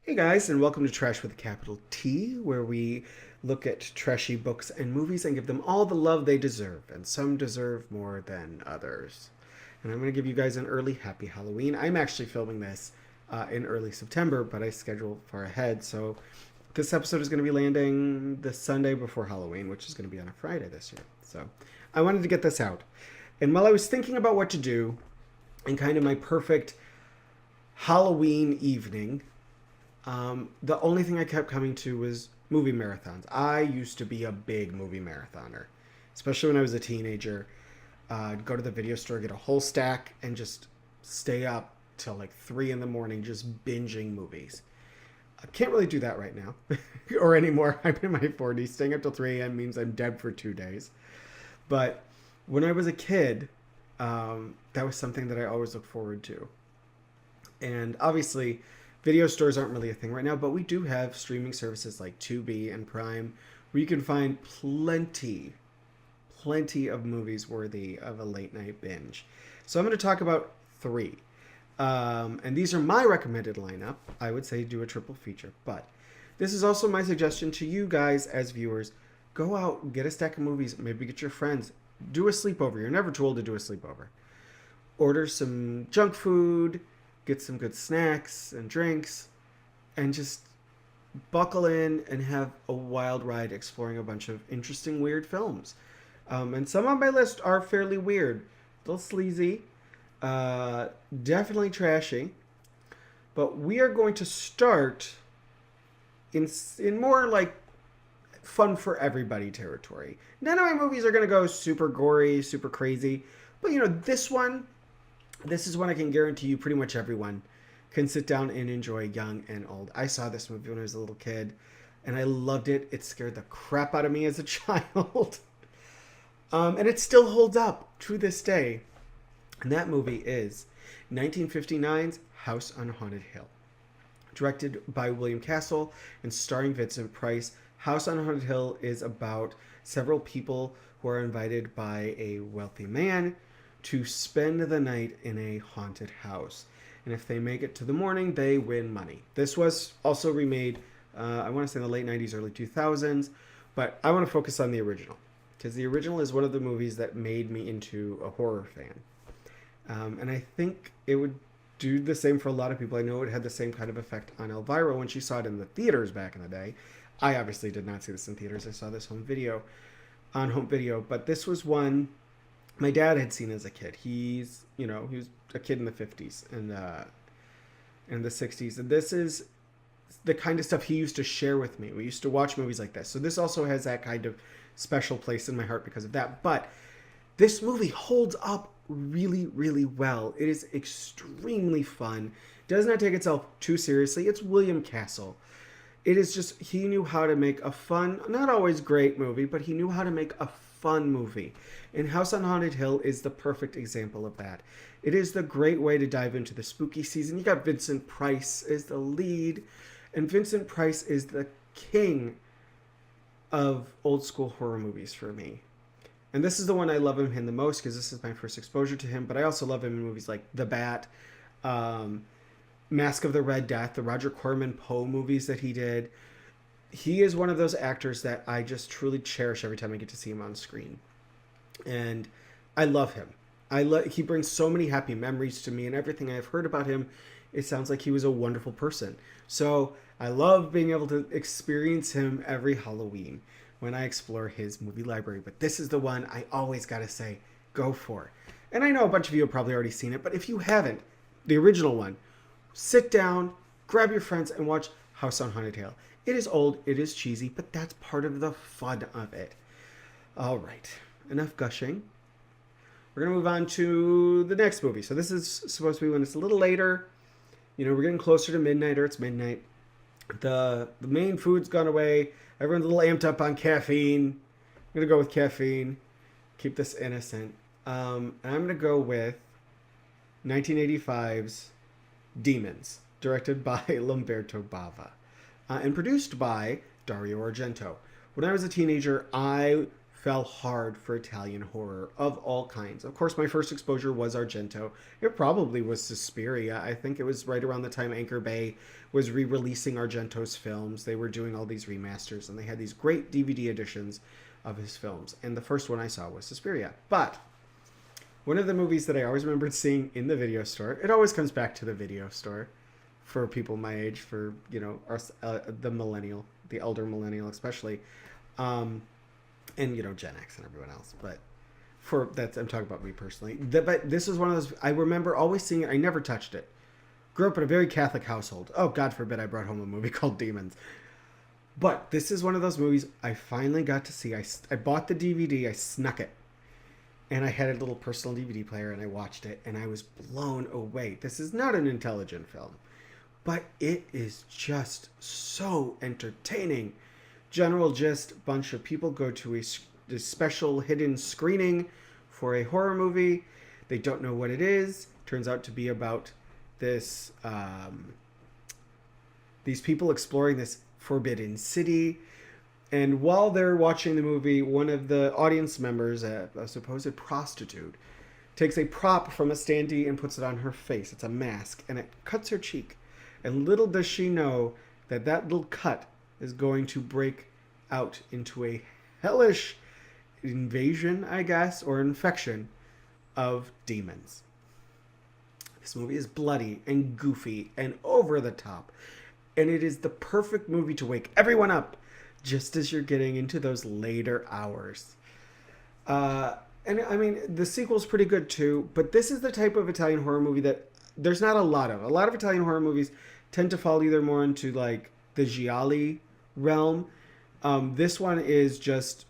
Hey guys, and welcome to Trash with a capital T, where we look at trashy books and movies and give them all the love they deserve, and some deserve more than others. And I'm going to give you guys an early happy Halloween. I'm actually filming this in early September, but I scheduled far ahead, so this episode is going to be landing the Sunday before Halloween, which is going to be on a Friday this year. So I wanted to get this out. And while I was thinking about what to do, and kind of my perfect Halloween evening, the only thing I kept coming to was movie marathons. I used to be a big movie marathoner, especially when I was a teenager. I'd go to the video store, get a whole stack, and just stay up till like 3 in the morning just binging movies. I can't really do that right now or anymore. I'm in my 40s. Staying up till 3 a.m. means I'm dead for 2 days. But when I was a kid, that was something that I always looked forward to. And obviously, video stores aren't really a thing right now, but we do have streaming services like Tubi and Prime where you can find plenty of movies worthy of a late night binge. So I'm going to talk about three. And these are my recommended lineup. I would say do a triple feature, but this is also my suggestion to you guys as viewers. Go out, get a stack of movies, maybe get your friends, do a sleepover. You're never too old to do a sleepover. Order some junk food, get some good snacks and drinks, and just buckle in and have a wild ride exploring a bunch of interesting, weird films. And some on my list are fairly weird, a little sleazy, definitely trashy. But we are going to start in more like fun for everybody territory. None of my movies are going to go super gory, super crazy, but this is one I can guarantee you pretty much everyone can sit down and enjoy, young and old. I saw this movie when I was a little kid, and I loved it. It scared the crap out of me as a child. And it still holds up to this day. And that movie is 1959's House on Haunted Hill. Directed by William Castle and starring Vincent Price, House on Haunted Hill is about several people who are invited by a wealthy man to spend the night in a haunted house. And if they make it to the morning, they win money. This was also remade, I want to say in the late 90s, early 2000s, but I want to focus on the original, because the original is one of the movies that made me into a horror fan. And I think it would do the same for a lot of people. I know it had the same kind of effect on Elvira when she saw it in the theaters back in the day. I obviously did not see this in theaters. I saw this on home video, but this was one my dad had seen as a kid. He was a kid in the 50s and in the 60s. And this is the kind of stuff he used to share with me. We used to watch movies like this. So this also has that kind of special place in my heart because of that. But this movie holds up really, really well. It is extremely fun. Does not take itself too seriously. It's William Castle. It is just, he knew how to make a fun, not always great movie, but he knew how to make a fun movie. And House on Haunted Hill is the perfect example of that. It is the great way to dive into the spooky season. You got Vincent Price as the lead, and Vincent Price is the king of old school horror movies for me. And this is the one I love him in the most because this is my first exposure to him, but I also love him in movies like The Bat, Mask of the Red Death, the Roger Corman Poe movies that he did. He is one of those actors that I just truly cherish every time I get to see him on screen. And I love him. He brings so many happy memories to me, and everything I've heard about him, it sounds like he was a wonderful person. So I love being able to experience him every Halloween when I explore his movie library. But this is the one I always got to say, go for. And I know a bunch of you have probably already seen it, but if you haven't, the original one, sit down, grab your friends, and watch House on Haunted Hill. It is old, it is cheesy, but that's part of the fun of it. All right, enough gushing. We're going to move on to the next movie. So this is supposed to be when it's a little later. We're getting closer to midnight, or it's midnight. The main food's gone away. Everyone's a little amped up on caffeine. I'm going to go with caffeine. Keep this innocent. And I'm going to go with 1985's Demons, directed by Lamberto Bava. And produced by Dario Argento. When I was a teenager, I fell hard for Italian horror of all kinds. Of course, my first exposure was Argento. It probably was Suspiria. I think it was right around the time Anchor Bay was re-releasing Argento's films. They were doing all these remasters, and they had these great DVD editions of his films. And the first one I saw was Suspiria. But one of the movies that I always remembered seeing in the video store, it always comes back to the video store for people my age, for, you know, the millennial, the elder millennial especially, and, you know, Gen X and everyone else. But for that, I'm talking about me personally. But this is one of those, I remember always seeing it. I never touched it. Grew up in a very Catholic household. Oh, God forbid I brought home a movie called Demons. But this is one of those movies I finally got to see. I bought the DVD, I snuck it. And I had a little personal DVD player, and I watched it, and I was blown away. This is not an intelligent film, but it is just so entertaining. General gist, bunch of people go to a special hidden screening for a horror movie. They don't know what it is. Turns out to be about this, these people exploring this forbidden city. And while they're watching the movie, one of the audience members, a supposed prostitute, takes a prop from a standee and puts it on her face. It's a mask, and it cuts her cheek. And little does she know that that little cut is going to break out into a hellish invasion, I guess, or infection of demons. This movie is bloody and goofy and over the top. And it is the perfect movie to wake everyone up just as you're getting into those later hours. And I mean, the sequel's pretty good too, but this is the type of Italian horror movie that there's not a lot of. A lot of Italian horror movies tend to fall either more into like the gialli realm. This one is just,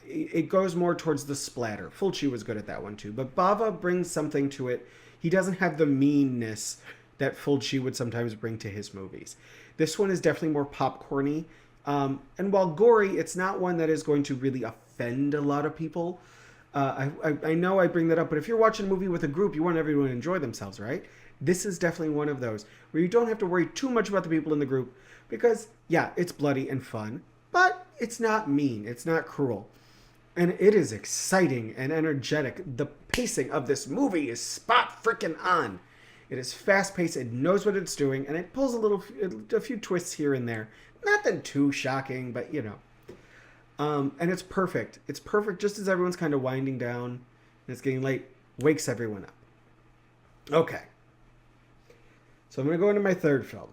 it goes more towards the splatter. Fulci was good at that one too, but Bava brings something to it. He doesn't have the meanness that Fulci would sometimes bring to his movies. This one is definitely more popcorny. And while gory, it's not one that is going to really offend a lot of people. I know I bring that up, but if you're watching a movie with a group, you want everyone to enjoy themselves, right? This is definitely one of those where you don't have to worry too much about the people in the group because, yeah, it's bloody and fun, but it's not mean. It's not cruel. And it is exciting and energetic. The pacing of this movie is spot freaking on. It is fast-paced, it knows what it's doing, and it pulls a few twists here and there. Nothing too shocking, but, you know. And it's perfect. It's perfect just as everyone's kind of winding down and it's getting late. Wakes everyone up. Okay. So I'm going to go into my third film.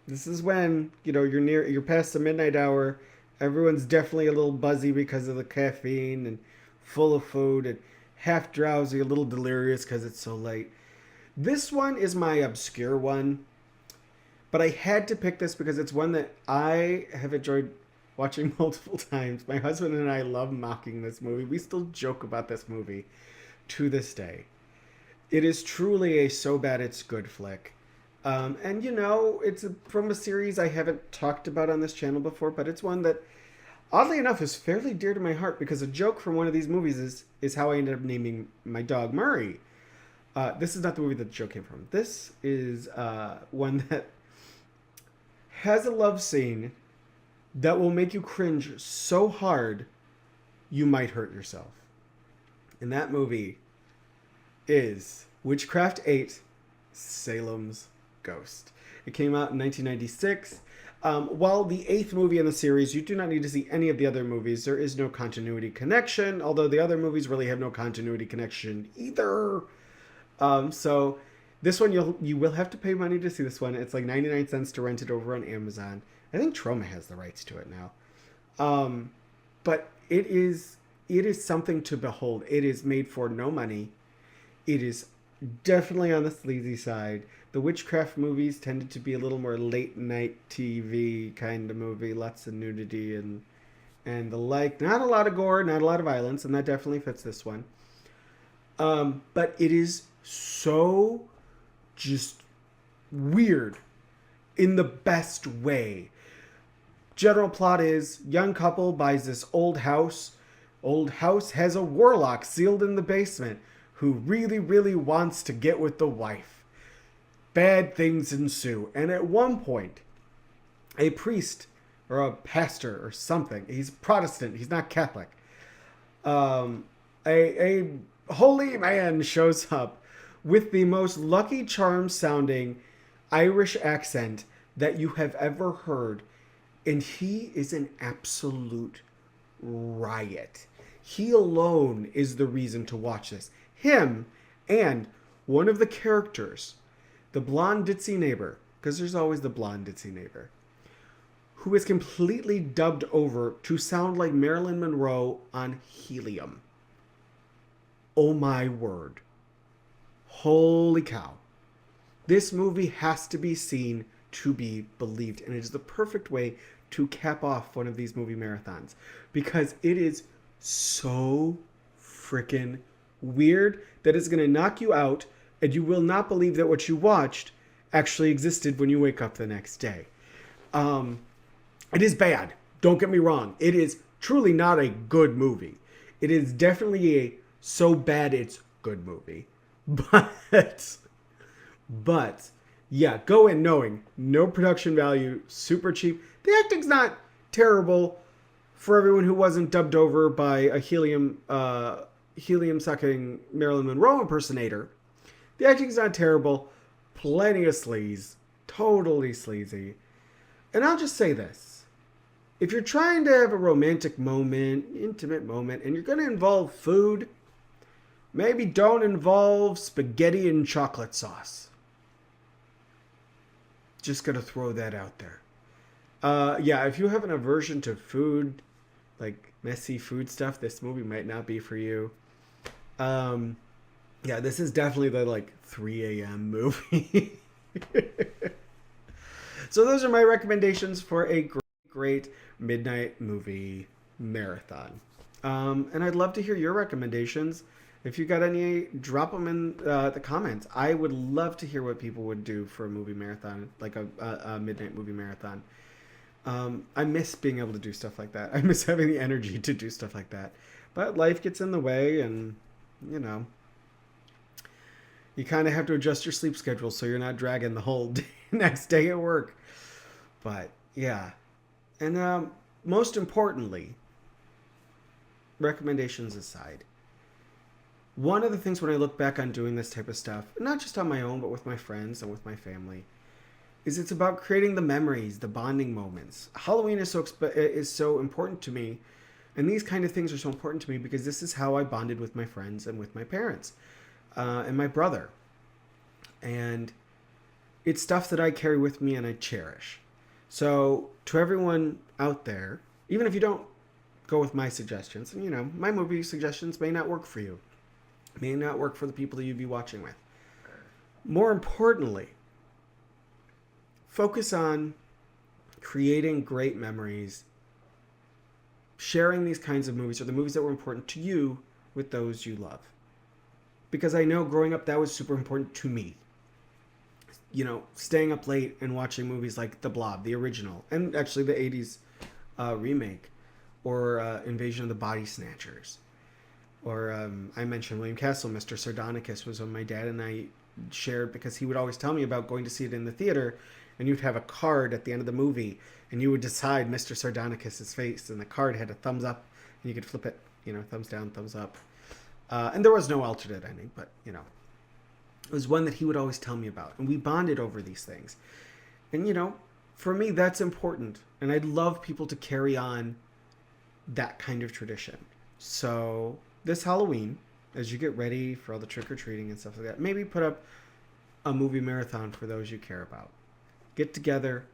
This is when, you know, you're past the midnight hour. Everyone's definitely a little buzzy because of the caffeine and full of food and half drowsy, a little delirious because it's so late. This one is my obscure one, but I had to pick this because it's one that I have enjoyed watching multiple times. My husband and I love mocking this movie. We still joke about this movie to this day. It is truly a so bad it's good flick. And, you know, it's from a series I haven't talked about on this channel before, but it's one that, oddly enough, is fairly dear to my heart because a joke from one of these movies is how I ended up naming my dog Murray. This is not the movie that the joke came from. This is one that has a love scene that will make you cringe so hard you might hurt yourself. And that movie is Witchcraft 8, Salem's Ghost. It came out in 1996. While the 8th movie in the series, you do not need to see any of the other movies. There is no continuity connection, although the other movies really have no continuity connection either. So this one, you will have to pay money to see this one. It's like 99 cents to rent it over on Amazon. I think Troma has the rights to it now. But it is something to behold. It is made for no money. It is definitely on the sleazy side. The Witchcraft movies tended to be a little more late night TV kind of movie. Lots of nudity and the like. Not a lot of gore, not a lot of violence, and that definitely fits this one. But it is so just weird in the best way. General plot is young couple buys this old house. Old house has a warlock sealed in the basement who really, really wants to get with the wife. Bad things ensue. And at one point, a priest or a pastor or something. He's Protestant. He's not Catholic. Um, a holy man shows up with the most Lucky Charms sounding Irish accent that you have ever heard. And he is an absolute riot. He alone is the reason to watch this. Him and one of the characters, the blonde ditzy neighbor, because there's always the blonde ditzy neighbor, who is completely dubbed over to sound like Marilyn Monroe on helium. Oh my word. Holy cow. This movie has to be seen to be believed, and it is the perfect way to cap off one of these movie marathons because it is so freaking weird that it's going to knock you out, and you will not believe that what you watched actually existed when you wake up the next day. It is bad. Don't get me wrong. It is truly not a good movie. It is definitely a so bad it's good movie. But yeah, go in knowing no production value, super cheap. The acting's not terrible for everyone who wasn't dubbed over by a helium sucking Marilyn Monroe impersonator. The acting's not terrible. Plenty of sleaze. Totally sleazy. And I'll just say this. If you're trying to have a romantic moment, intimate moment, and you're going to involve food, maybe don't involve spaghetti and chocolate sauce. Just going to throw that out there. Yeah, if you have an aversion to food, like messy food stuff, this movie might not be for you. Yeah, this is definitely the 3 a.m. movie. So those are my recommendations for a great midnight movie marathon. And I'd love to hear your recommendations. If you got any, drop them in the comments. I would love to hear what people would do for a movie marathon, like a midnight movie marathon. I miss being able to do stuff like that. I miss having the energy to do stuff like that. But life gets in the way, and, you kind of have to adjust your sleep schedule so you're not dragging the whole day, next day at work. But, yeah. And most importantly, recommendations aside, one of the things when I look back on doing this type of stuff, not just on my own, but with my friends and with my family, is it's about creating the memories, the bonding moments. Halloween is so important to me, and these kind of things are so important to me because this is how I bonded with my friends and with my parents and my brother. And it's stuff that I carry with me and I cherish. So to everyone out there, even if you don't go with my suggestions, and my movie suggestions may not work for you, may not work for the people that you'd be watching with. More importantly, focus on creating great memories, sharing these kinds of movies or the movies that were important to you with those you love. Because I know growing up that was super important to me. Staying up late and watching movies like The Blob, the original, and actually the 80s remake, or Invasion of the Body Snatchers. Or I mentioned William Castle, Mr. Sardonicus was one my dad and I shared because he would always tell me about going to see it in the theater, and you'd have a card at the end of the movie, and you would decide Mr. Sardonicus's face, and the card had a thumbs up, and you could flip it, thumbs down, thumbs up. And there was no alternate ending, but, it was one that he would always tell me about, and we bonded over these things. And, for me, that's important, and I'd love people to carry on that kind of tradition. So this Halloween, as you get ready for all the trick-or-treating and stuff like that, maybe put up a movie marathon for those you care about. Get together,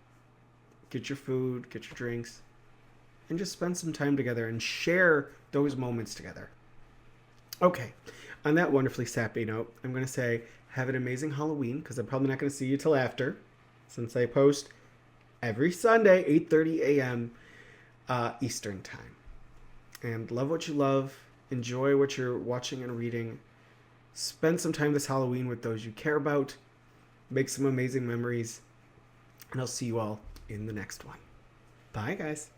get your food, get your drinks, and just spend some time together and share those moments together. Okay, on that wonderfully sappy note, I'm going to say have an amazing Halloween, because I'm probably not going to see you till after, since I post every Sunday, 8:30 a.m. Eastern Time. And love what you love. Enjoy what you're watching and reading. Spend some time this Halloween with those you care about. Make some amazing memories. And I'll see you all in the next one. Bye, guys.